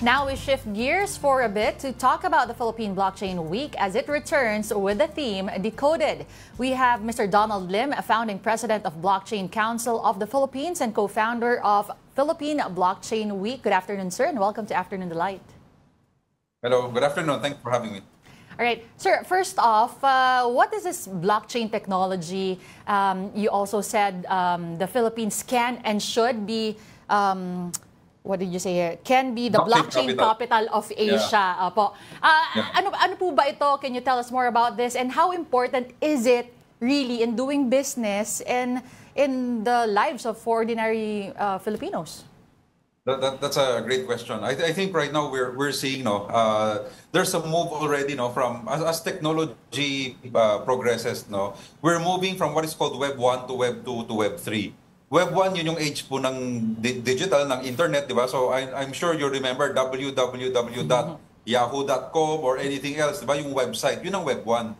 Now we shift gears for a bit to talk about the Philippine Blockchain Week as it returns with the theme Decoded. We have Mr. Donald Lim, a founding president of Blockchain Council of the Philippines and co-founder of Philippine Blockchain Week. Good afternoon, sir, and welcome to Afternoon Delight. Hello, good afternoon. Thanks for having me. All right, sir, first off, what is this blockchain technology? You also said the Philippines can and should be what did you say here? Can be the blockchain capital of Asia. Yeah. Opo. Ano po ba ito? Can you tell us more about this? And how important is it really in doing business and in the lives of ordinary Filipinos? That's a great question. I think right now we're seeing there's a move already from as technology progresses we're moving from what is called Web 1 to Web 2 to Web 3. Web 1 yun yung age po ng digital, ng internet, di ba? So I'm sure you remember www.yahoo.com or anything else, di ba? Yung website, yun ang Web 1.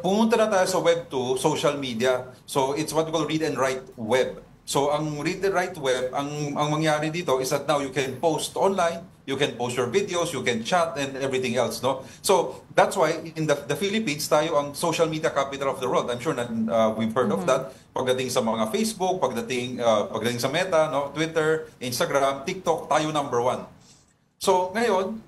Pumunta na tayo sa Web 2, social media. So it's what we call read and write web. So ang read and write web, ang mangyari dito is that now you can post online, you can post your videos, you can chat and everything else, no? So that's why in the Philippines tayo ang social media capital of the world. I'm sure that we've heard of that. Pagdating sa mga Facebook, pagdating sa Meta, no, Twitter, Instagram, TikTok, tayo number 1. So ngayon,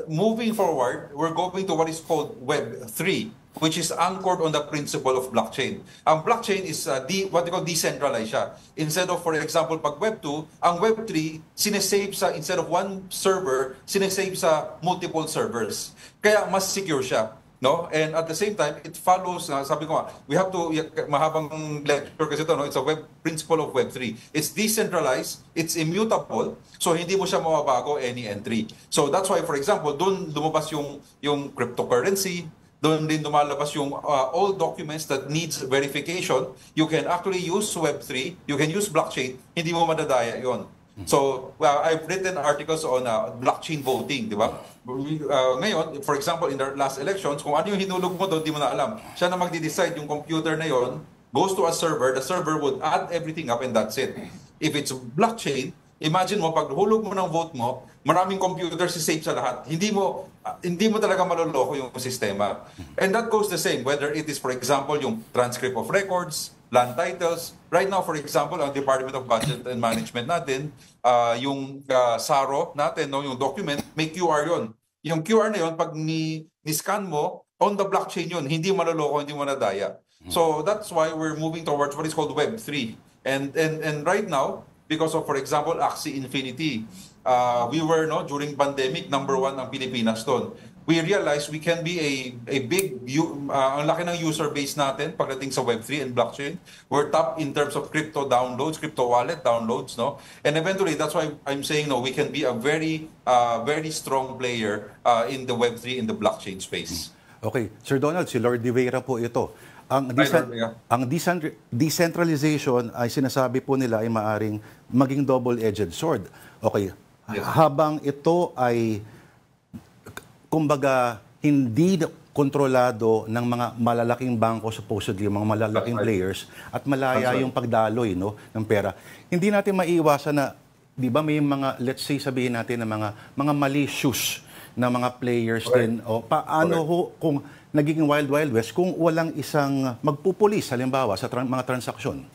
moving forward, we're going to what is called Web 3. Which is anchored on the principle of blockchain. Ang blockchain is what they call decentralized siya. Instead of, for example, pag Web 2, ang Web 3, sinesave sa, instead of one server, sinesave sa multiple servers. Kaya mas secure siya. No? And at the same time, it follows, sabi ko we have to, mahabang lecture kasi ito, no? It's a web principle of Web 3. It's decentralized, it's immutable, so hindi mo siya mababago any entry. So that's why, for example, doon lumabas yung cryptocurrency, doon din lumalabas yung all documents that needs verification. You can actually use Web3, you can use blockchain, hindi mo madadaya yon. So, I've written articles on blockchain voting, di ba? Ngayon, for example, in the last elections, kung ano yung hinulog mo doon, di mo na alam. Siya na magde-decide yung computer na yon, goes to a server, the server would add everything up and that's it. If it's blockchain, imagine mo, pag hulog mo ng vote mo, maraming computer si safe sa lahat. Hindi mo talaga maloloko yung sistema. And that goes the same, whether it is, for example, yung transcript of records, land titles. Right now, for example, ang Department of Budget and Management natin, yung SARO natin, yung document, may QR yon. Yung QR na yon, pag ni-scan mo, on the blockchain yon, hindi maloloko, hindi mo nadaya. So that's why we're moving towards what is called Web 3. And right now, because of, for example, Axie Infinity, we were, during pandemic, number 1 ang Pilipinas doon. We realized we can be a big, ang laki ng user base natin pagdating sa Web3 and blockchain. We're top in terms of crypto downloads, crypto wallet downloads, no? And eventually, that's why I'm saying, we can be a very strong player in the Web3, in the blockchain space. Okay. Sir Donald, si Lord De Vera po ito. Ang decentralization ay sinasabi po nila ay maaring maging double-edged sword. Okay. Yes. Habang ito ay kumbaga hindi kontrolado ng mga malalaking bangko, supposedly mga malalaking players, at malaya yung pagdaloy ng pera. Hindi natin maiiwasan na, di ba, may mga, let's say, sabihin natin na mga malicious na mga players din. O paano kung nagiging Wild West kung walang isang magpupulis, halimbawa, sa mga transaksyon?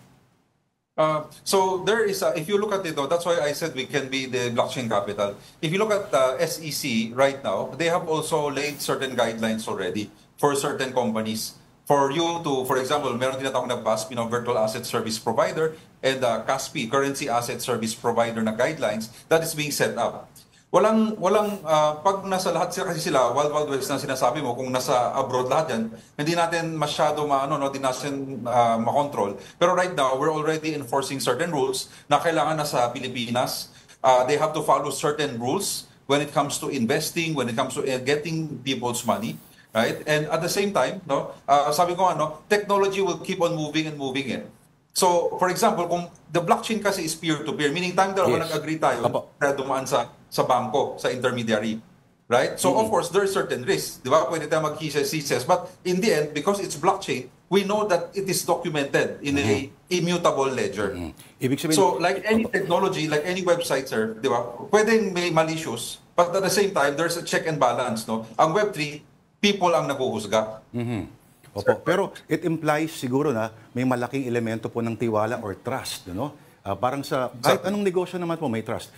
So there is, if you look at it, that's why I said we can be the blockchain capital. If you look at SEC right now, they have also laid certain guidelines already for certain companies. For you to, for example, meron tinatawag na VASP, Virtual Asset Service Provider, and CASP, Currency Asset Service Provider na guidelines that is being set up. Walang pag nasa lahat kasi sila, Wild West na sinasabi mo, kung nasa abroad lahat yan, hindi natin masyado hindi natin makontrol. Pero right now, we're already enforcing certain rules na kailangan nasa Pilipinas. They have to follow certain rules when it comes to investing, when it comes to getting people's money. Right? And at the same time, sabi ko technology will keep on moving and moving in. So, for example, kung the blockchain kasi is peer-to-peer, meaning tayong dalawa nag-agree tayo na dumaan sa bangko, sa intermediary. Right? So, of course, there are certain risks. Di ba? Pwede tayo mag-thesis. But in the end, because it's blockchain, we know that it is documented in a immutable ledger. Ibig sabihin, So, like any technology, like any website, sir, di ba? Pwedeng may malicious, But at the same time, there's a check and balance, no? Ang Web3, people ang naguhusga. Opo. Pero it implies siguro na may malaking elemento po ng tiwala or trust, no? Parang sa kahit anong negosyo naman po may trust.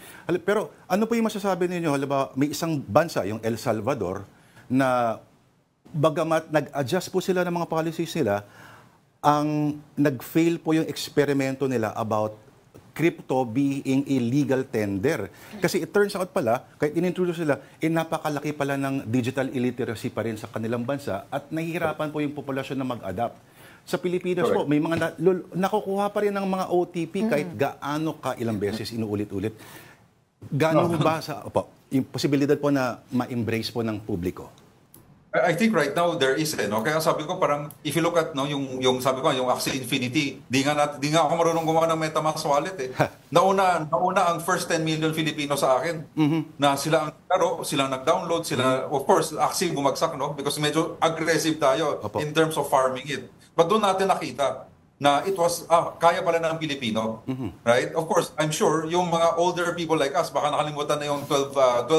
Pero ano po yung masasabi ninyo? Halimbawa, may isang bansa, yung El Salvador, na bagamat nag-adjust po sila ng mga policies nila, ang nag-fail po yung eksperimento nila about crypto being illegal tender. Kasi it turns out pala, kahit inintroduce sila, napakalaki pala ng digital illiteracy pa rin sa kanilang bansa at nahihirapan po yung populasyon na mag-adapt. Sa Pilipinas po, may mga nakukuha pa rin ng mga OTP kahit gaano ka ilang beses inuulit-ulit. Gaano ba yung posibilidad po na ma-embrace po ng publiko? I think right now there is no, kaya sabi ko parang if you look at no yung sabi ko yung Axie Infinity, di nga ako marunong gumawa ng MetaMask wallet eh. Nauna ang first 10 million Filipino sa akin na sila ang laro, sila nag-download, sila of course Axie bumagsak no because medyo aggressive tayo in terms of farming it. But doon natin nakita na it was kaya pala ng Pilipino, right? Of course, I'm sure yung mga older people like us baka nakalimutan na yung 12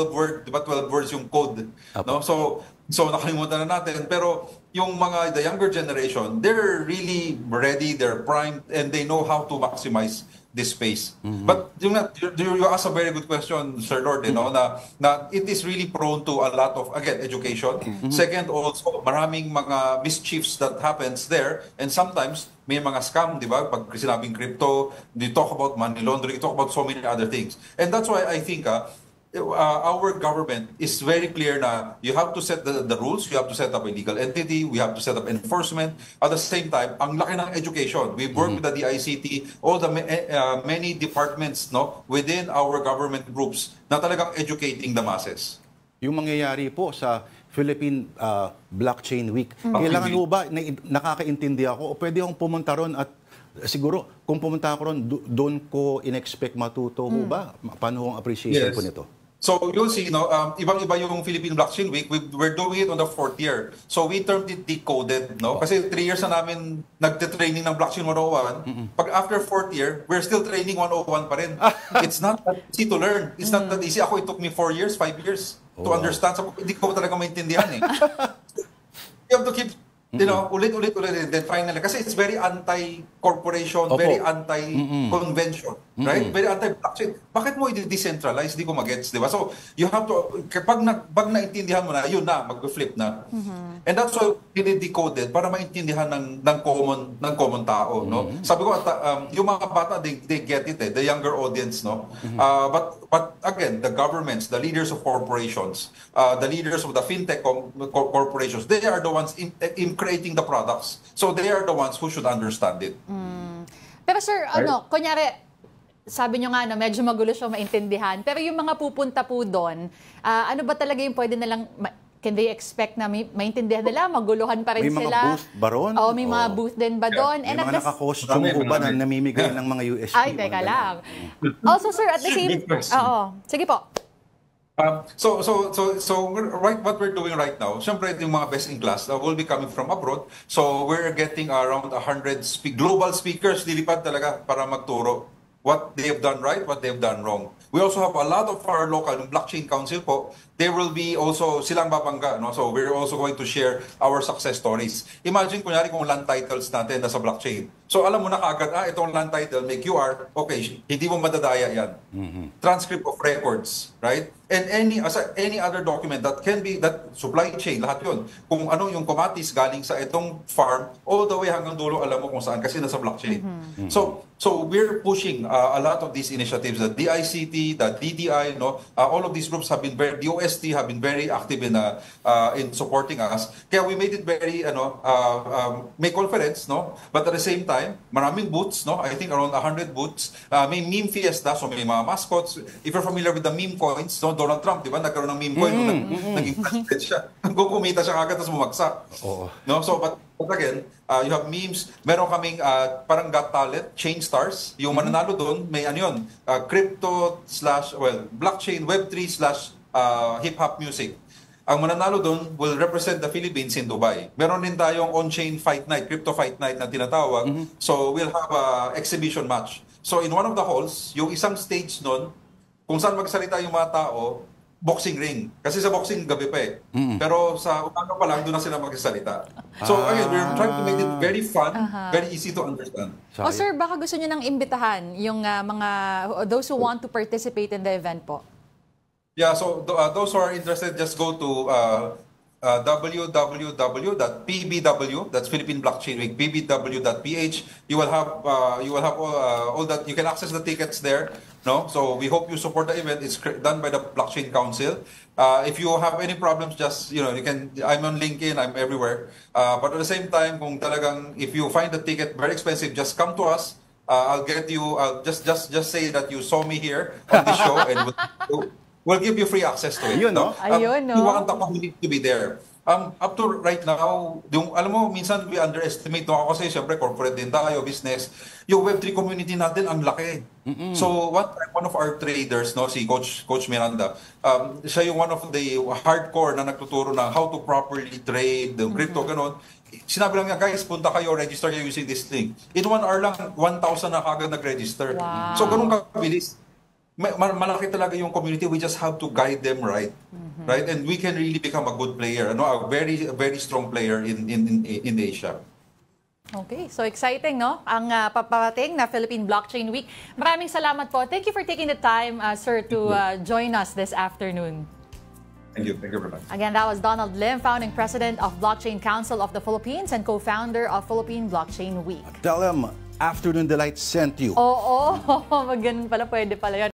word, di ba 12 words yung code, no? So nakalimutan na natin. Pero yung the younger generation, they're really ready, they're primed, and they know how to maximize this space. But you ask a very good question, Sir Lord, you know, na it is really prone to a lot of, again, education. Second, also, maraming mga mischiefs that happens there, and sometimes may mga scam, di ba? Pag sinabing crypto, they talk about money laundering, they talk about so many other things. And that's why I think our government is very clear na you have to set the rules, you have to set up a legal entity, we have to set up enforcement. At the same time, ang laki ng education. We work with the DICT, all the many departments no within our government groups na talagang educating the masses. Yung mangyayari po sa Philippine Blockchain Week, kailangan mo ba nakakaintindi ako o pwede akong pumunta ron at siguro kung pumunta ako ron, doon ko in-expect matuto ho ba? Paano ang appreciation po nito? So you'll see, no, ibang-iba yung Philippine Blockchain Week. We're doing it on the 4th year. So we termed it decoded, no? Kasi 3 years na namin nagte-training ng Blockchain 101. Pag after 4th year, we're still training 101 pa rin. It's not that easy to learn. It's not that easy. Ako, it took me 4 years, 5 years to understand. So hindi ko talaga maintindihan eh. You have to keep ulit. Then finally, kasi it's very anti-corporation, very anti-convention, right? Very anti-blockchain. Bakit mo i-decentralize? Di ko magets, di ba? So, you have to, kapag naintindihan mo na, yun na, mag-flip na. And that's why dinidecoded para maintindihan ng common tao, no? Sabi ko, yung mga bata, they get it, the younger audience, no? But again, the governments, the leaders of corporations, the leaders of the fintech corporations, they are the ones in creating the products. So they are the ones who should understand it. Pero sir, kunyari, sabi nyo nga na medyo magulo siya maintindihan, pero yung mga pupunta po doon, ano ba talaga yung pwede nalang, can they expect na maintindihan nila, maguluhan pa rin may sila? May mga booth ba ron? Oo, may mga booth din ba doon? May mga naka-costume po ba na namimigay ng mga USB? Ay, teka lang. Also sir, at the same, sige po. So right, what we're doing right now, syempre yung mga best in class will be coming from abroad. So we're getting around 100 global speakers lilipad talaga para magturo what they have done right, what they have done wrong. We also have a lot of our local blockchain council po. There will be also silang babangga, no? So we're also going to share our success stories. Imagine kunyari kung land titles natin nasa blockchain. So alam mo na kaagad, itong land title may QR, okay, hindi mo madadaya yan. Transcript of records, right? And any other document that can be, that supply chain, lahat yun. Kung ano yung commodities galing sa itong farm, all the way hanggang dulo, alam mo kung saan, kasi nasa blockchain. So we're pushing a lot of these initiatives, the DICT, the DTI, no? All of these groups have been very, the OST have been very active in supporting us. Kaya we made it very, may conference, no? But at the same time, maraming booths, no? I think around 100 booths. May meme fiesta, so may mga mascots. If you're familiar with the meme coins, no? Donald Trump, di ba? Nagkaroon ng meme coin naging president siya. Kumita siya kagad, tapos bumagsak. No? So, but again, you have memes. Meron kaming parang Got Talent, Chain Stars. Yung mananalo doon, may crypto / blockchain web3 / hip-hop music. Ang mananalo doon will represent the Philippines in Dubai. Meron din tayong on-chain fight night, crypto fight night na tinatawag. So we'll have a exhibition match. So in one of the halls, yung isang stage noon, kung saan magsalita yung mga tao, boxing ring. Kasi sa boxing, gabi pa eh. Pero sa umaga pa lang, doon na sila magsasalita. So again, we're trying to make it very fun, very easy to understand. O sir, baka gusto nyo nang imbitahan yung those who want to participate in the event po. Yeah, so those who are interested, just go to www.pbw, that's Philippine Blockchain Week, pbw.ph. You will have all that. You can access the tickets there. No, so we hope you support the event. It's done by the Blockchain Council. If you have any problems, just you can. I'm on LinkedIn. I'm everywhere. But at the same time, kung talagang if you find the ticket very expensive, just come to us. I'll get you. Just say that you saw me here on the show, and we'll give you free access to it. Ayun, no? Ayun, no? You want the community to be there. Up to right now, alam mo, minsan we underestimate, no? Ako kasi syempre corporate din tayo, business. Yung Web3 community natin, ang laki. So one of our traders, no, si Coach Miranda, siya yung one of the hardcore na nagtuturo ng how to properly trade, the crypto, ganon. Sinabi lang niya, guys, punta kayo, register kayo using this link. In 1 hour lang, 1,000 na kagad nag-register. Wow. So ganun kabilis. Malaki talaga yung community. We just have to guide them right. Right? And we can really become a good player, a very strong player in Asia. Okay, so exciting, no? Ang paparating na Philippine Blockchain Week. Maraming salamat po. Thank you for taking the time, sir, to join us this afternoon. Thank you very much. Again, that was Donald Lim, founding president of Blockchain Council of the Philippines and co-founder of Philippine Blockchain Week. Tell them, Afternoon Delight sent you. Oo, ganun pala, pwede pala yun.